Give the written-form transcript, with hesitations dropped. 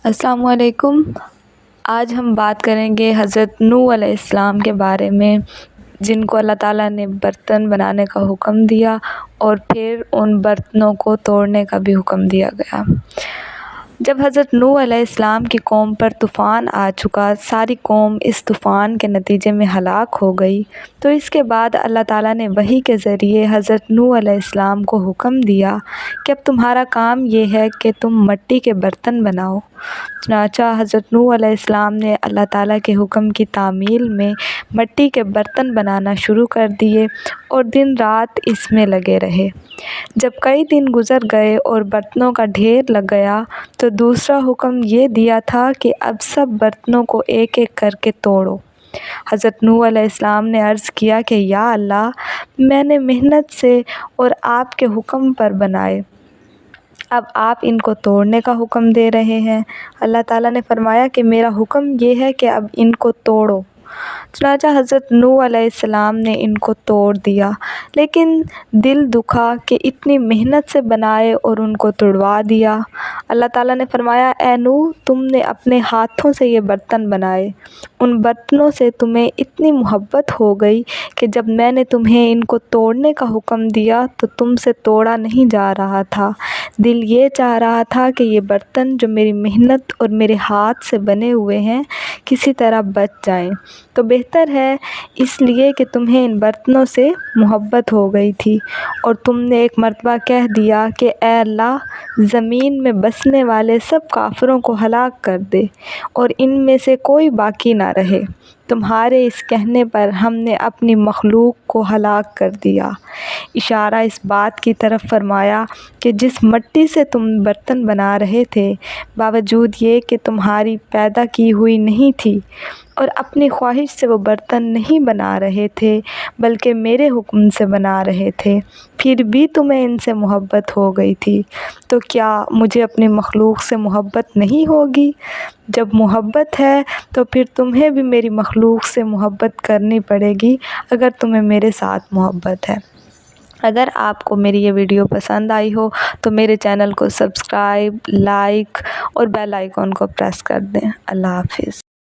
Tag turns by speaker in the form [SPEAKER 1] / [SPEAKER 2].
[SPEAKER 1] السلام علیکم۔ آج ہم بات کریں گے حضرت نوح علیہ السلام کے بارے میں، جن کو اللہ تعالیٰ نے برتن بنانے کا حکم دیا اور پھر ان برتنوں کو توڑنے کا بھی حکم دیا گیا۔ جب حضرت نوح علیہ السلام کی قوم پر طوفان آ چکا، ساری قوم اس طوفان کے نتیجے میں ہلاک ہو گئی، تو اس کے بعد اللہ تعالیٰ نے وحی کے ذریعے حضرت نوح علیہ السلام کو حکم دیا کہ اب تمہارا کام یہ ہے کہ تم مٹی کے برتن بناؤ۔ چنانچہ حضرت نوح علیہ السلام نے اللہ تعالیٰ کے حکم کی تعمیل میں مٹی کے برتن بنانا شروع کر دیے اور دن رات اس میں لگے رہے۔ جب کئی دن گزر گئے اور برتنوں کا ڈھیر لگ گیا تو دوسرا حکم یہ دیا تھا کہ اب سب برتنوں کو ایک ایک کر کے توڑو۔ حضرت نوح علیہ السلام نے عرض کیا کہ یا اللہ، میں نے محنت سے اور آپ کے حکم پر بنائے، اب آپ ان کو توڑنے کا حکم دے رہے ہیں۔ اللہ تعالیٰ نے فرمایا کہ میرا حکم یہ ہے کہ اب ان کو توڑو۔ چنانچہ حضرت نوح علیہ السلام نے ان کو توڑ دیا، لیکن دل دکھا کہ اتنی محنت سے بنائے اور ان کو توڑوا دیا۔ اللہ تعالیٰ نے فرمایا، اے نوح، تم نے اپنے ہاتھوں سے یہ برتن بنائے، ان برتنوں سے تمہیں اتنی محبت ہو گئی کہ جب میں نے تمہیں ان کو توڑنے کا حکم دیا تو تم سے توڑا نہیں جا رہا تھا، دل یہ چاہ رہا تھا کہ یہ برتن جو میری محنت اور میرے ہاتھ سے بنے ہوئے ہیں کسی طرح بچ جائیں، تو بہتر ہے اس لیے کہ تمہیں ان برتنوں سے محبت ہو گئی تھی اور تم نے ایک مرتبہ کہہ دیا کہ اے اللہ، زمین میں بسنے والے سب کافروں کو ہلاک کر دے اور ان میں سے کوئی باقی نہ رہے۔ تمہارے اس کہنے پر ہم نے اپنی مخلوق کو ہلاک کر دیا۔ اشارہ اس بات کی طرف فرمایا کہ جس مٹی سے تم برتن بنا رہے تھے، باوجود یہ کہ تمہاری پیدا کی ہوئی نہیں تھی اور اپنی خواہش سے وہ برتن نہیں بنا رہے تھے بلکہ میرے حکم سے بنا رہے تھے، پھر بھی تمہیں ان سے محبت ہو گئی تھی، تو کیا مجھے اپنی مخلوق سے محبت نہیں ہوگی؟ جب محبت ہے تو پھر تمہیں بھی میری مخلوق سے محبت کرنی پڑے گی اگر تمہیں میرے ساتھ محبت ہے۔ اگر آپ کو میری یہ ویڈیو پسند آئی ہو تو میرے چینل کو سبسکرائب، لائک اور بیل آئیکن کو پریس کر دیں۔ اللہ حافظ۔